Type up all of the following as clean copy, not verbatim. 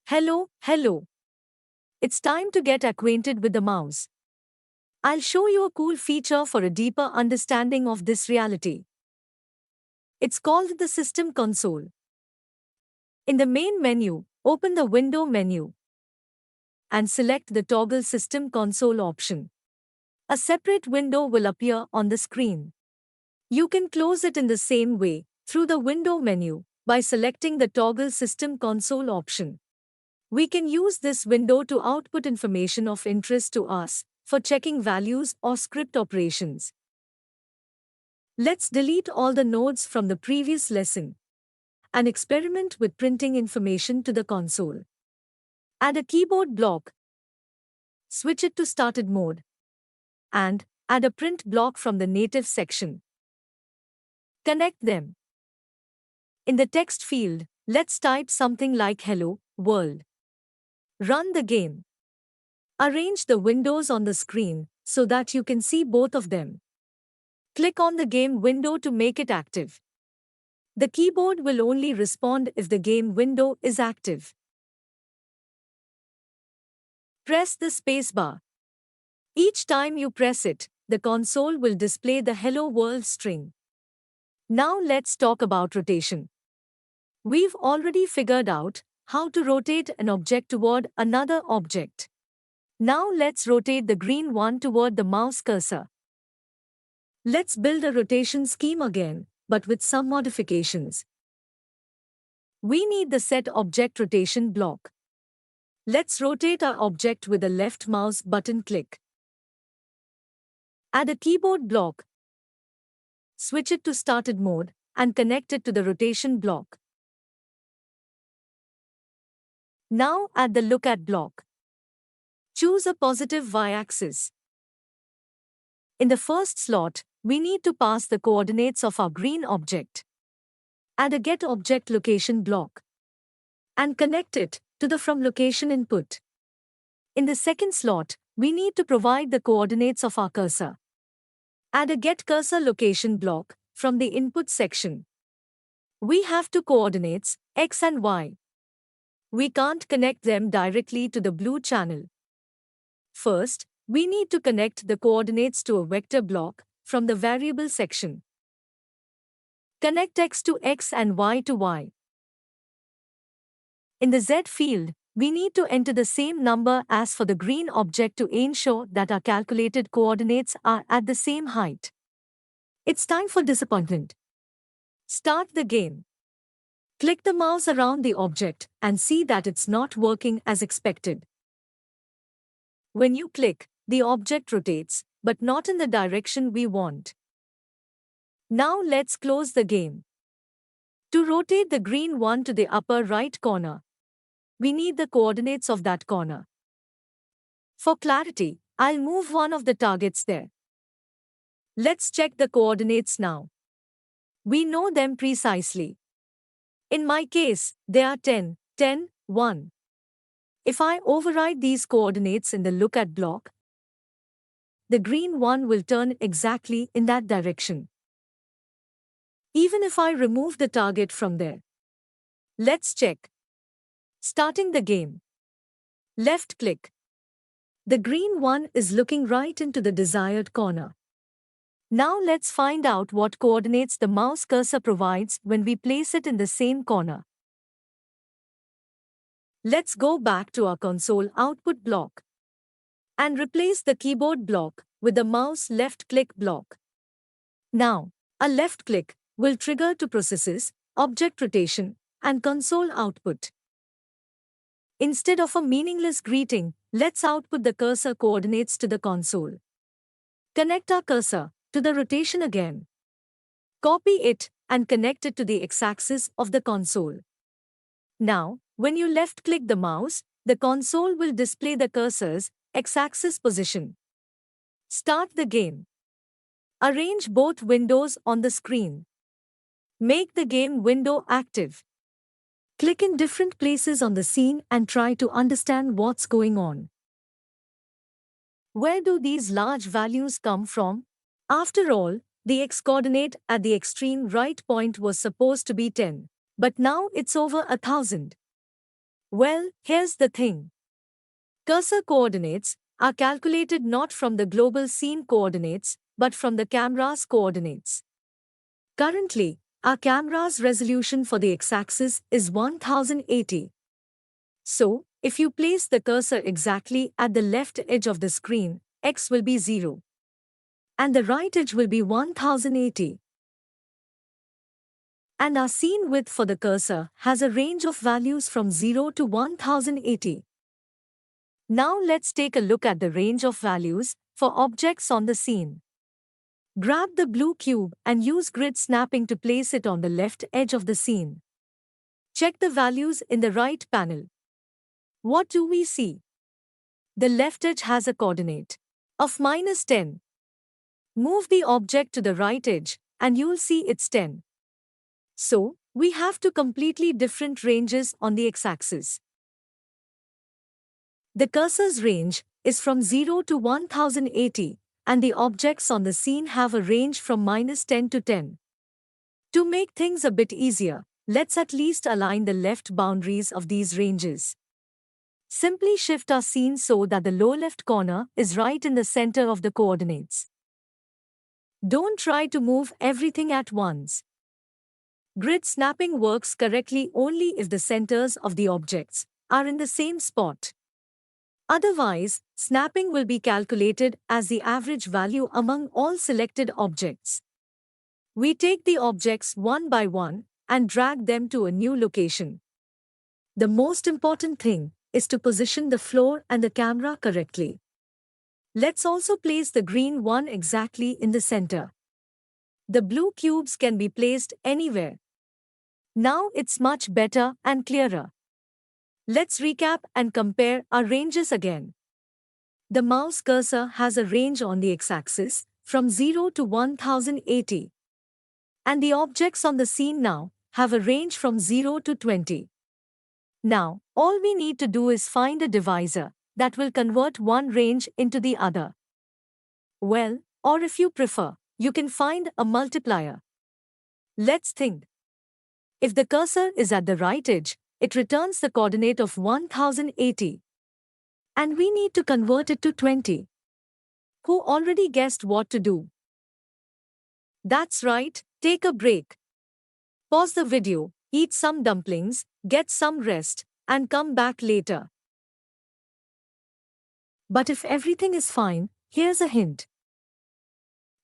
Hello. It's time to get acquainted with the mouse. I'll show you a cool feature for a deeper understanding of this reality. It's called the System Console. In the main menu, open the Window menu and select the Toggle System Console option. A separate window will appear on the screen. You can close it in the same way, through the Window menu, by selecting the Toggle System Console option. We can use this window to output information of interest to us, for checking values or script operations. Let's delete all the nodes from the previous lesson and experiment with printing information to the console. Add a keyboard block, switch it to started mode, and add a print block from the native section. Connect them. In the text field, let's type something like "Hello, World." Run the game. Arrange the windows on the screen so that you can see both of them. Click on the game window to make it active. The keyboard will only respond if the game window is active. Press the spacebar. Each time you press it, the console will display the "Hello World" string. Now let's talk about rotation. We've already figured out how to rotate an object toward another object. Now let's rotate the green one toward the mouse cursor. Let's build a rotation scheme again, but with some modifications. We need the Set Object Rotation block. Let's rotate our object with a left mouse button click. Add a keyboard block. Switch it to started mode and connect it to the rotation block. Now add the Look At block. Choose a positive y-axis. In the first slot, we need to pass the coordinates of our green object. Add a Get Object Location block and connect it to the From Location input. In the second slot, we need to provide the coordinates of our cursor. Add a Get Cursor Location block from the input section. We have two coordinates, x and y. We can't connect them directly to the blue channel. First, we need to connect the coordinates to a vector block from the variable section. Connect x to x and y to y. In the Z field, we need to enter the same number as for the green object to ensure that our calculated coordinates are at the same height. It's time for disappointment. Start the game. Click the mouse around the object and see that it's not working as expected. When you click, the object rotates, but not in the direction we want. Now let's close the game. To rotate the green one to the upper right corner, we need the coordinates of that corner. For clarity, I'll move one of the targets there. Let's check the coordinates now. We know them precisely. In my case, they are 10, 10, 1. If I override these coordinates in the Look At block, the green one will turn exactly in that direction. Even if I remove the target from there. Let's check. Starting the game. Left click. The green one is looking right into the desired corner. Now let's find out what coordinates the mouse cursor provides when we place it in the same corner. Let's go back to our console output block and replace the keyboard block with the mouse left-click block. Now, a left click will trigger two processes, object rotation and console output. Instead of a meaningless greeting, let's output the cursor coordinates to the console. Connect our cursor to the rotation again. Copy it and connect it to the x-axis of the console. Now, when you left-click the mouse, the console will display the cursor's x-axis position. Start the game. Arrange both windows on the screen. Make the game window active. Click in different places on the scene and try to understand what's going on. Where do these large values come from? After all, the x-coordinate at the extreme right point was supposed to be 10, but now it's over 1,000. Well, here's the thing. Cursor coordinates are calculated not from the global scene coordinates, but from the camera's coordinates. Currently, our camera's resolution for the x-axis is 1080. So, if you place the cursor exactly at the left edge of the screen, x will be 0. And the right edge will be 1080. And our scene width for the cursor has a range of values from 0 to 1080. Now let's take a look at the range of values for objects on the scene. Grab the blue cube and use grid snapping to place it on the left edge of the scene. Check the values in the right panel. What do we see? The left edge has a coordinate of -10. Move the object to the right edge and you'll see it's 10. So, we have two completely different ranges on the x-axis. The cursor's range is from 0 to 1080, and the objects on the scene have a range from -10 to 10. To make things a bit easier, let's at least align the left boundaries of these ranges. Simply shift our scene so that the lower left corner is right in the center of the coordinates. Don't try to move everything at once. Grid snapping works correctly only if the centers of the objects are in the same spot. Otherwise, snapping will be calculated as the average value among all selected objects. We take the objects one by one and drag them to a new location. The most important thing is to position the floor and the camera correctly. Let's also place the green one exactly in the center. The blue cubes can be placed anywhere. Now it's much better and clearer. Let's recap and compare our ranges again. The mouse cursor has a range on the x-axis from 0 to 1080. And the objects on the scene now have a range from 0 to 20. Now, all we need to do is find a divisor that will convert one range into the other. Well, or if you prefer, you can find a multiplier. Let's think. If the cursor is at the right edge, it returns the coordinate of 1080. And we need to convert it to 20. Who already guessed what to do? That's right, take a break. Pause the video, eat some dumplings, get some rest, and come back later. But if everything is fine, here's a hint.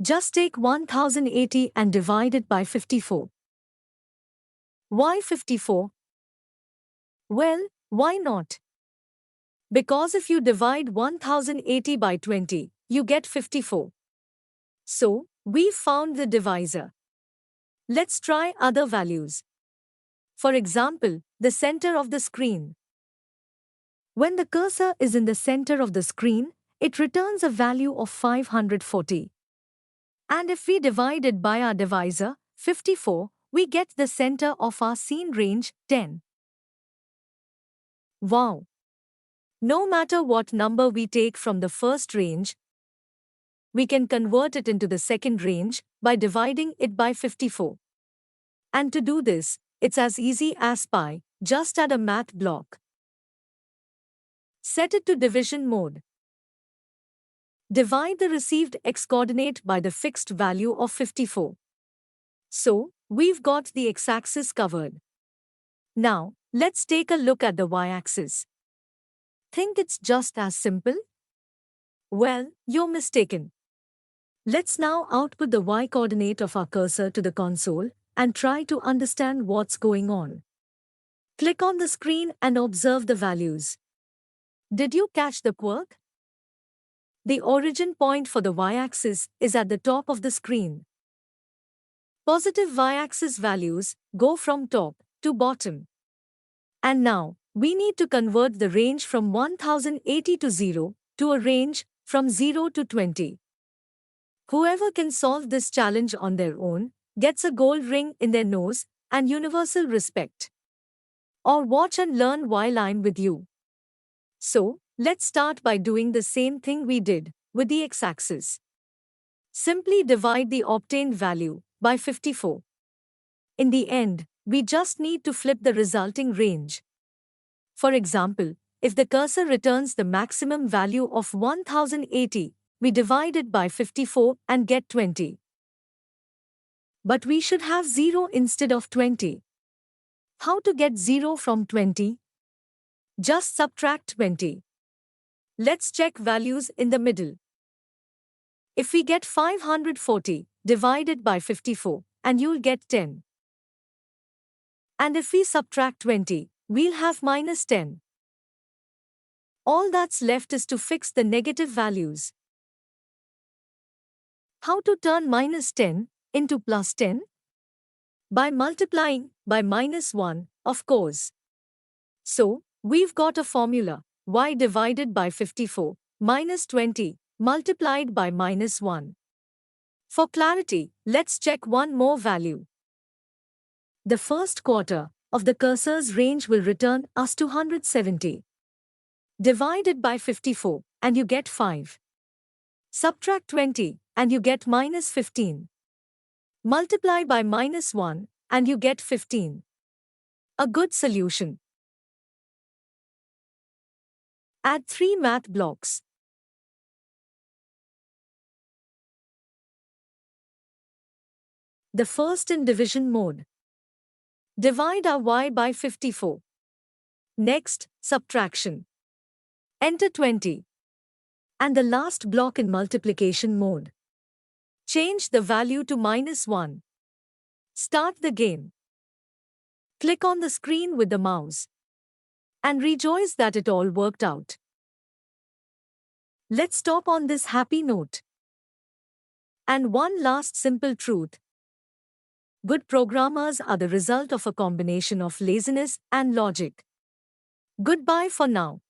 Just take 1080 and divide it by 54. Why 54? Well, why not? Because if you divide 1080 by 20, you get 54. So, we've found the divisor. Let's try other values. For example, the center of the screen. When the cursor is in the center of the screen, it returns a value of 540. And if we divide it by our divisor, 54, we get the center of our scene range, 10. Wow! No matter what number we take from the first range, we can convert it into the second range by dividing it by 54. And to do this, it's as easy as pie, just add a math block. Set it to division mode. Divide the received x-coordinate by the fixed value of 54. So, we've got the x-axis covered. Now, let's take a look at the y-axis. Think it's just as simple? Well, you're mistaken. Let's now output the y-coordinate of our cursor to the console and try to understand what's going on. Click on the screen and observe the values. Did you catch the quirk? The origin point for the y-axis is at the top of the screen. Positive y-axis values go from top to bottom. And now, we need to convert the range from 1080 to 0 to a range from 0 to 20. Whoever can solve this challenge on their own gets a gold ring in their nose and universal respect. Or watch and learn while I'm with you. So, let's start by doing the same thing we did with the x-axis. Simply divide the obtained value by 54. In the end, we just need to flip the resulting range. For example, if the cursor returns the maximum value of 1080, we divide it by 54 and get 20. But we should have 0 instead of 20. How to get 0 from 20? Just subtract 20. Let's check values in the middle. If we get 540, divide it by 54, and you'll get 10. And if we subtract 20, we'll have minus 10. All that's left is to fix the negative values. How to turn minus 10 into plus 10? By multiplying by minus 1, of course. So, we've got a formula, y divided by 54 minus 20 multiplied by minus 1. For clarity, let's check one more value. The first quarter of the cursor's range will return us 270. Divide it by 54, and you get 5. Subtract 20, and you get minus 15. Multiply by minus 1, and you get 15. A good solution. Add 3 math blocks. The first in division mode. Divide our y by 54. Next, subtraction. Enter 20. And the last block in multiplication mode. Change the value to minus 1. Start the game. Click on the screen with the mouse. And rejoice that it all worked out. Let's stop on this happy note. And one last simple truth. Good programmers are the result of a combination of laziness and logic. Goodbye for now.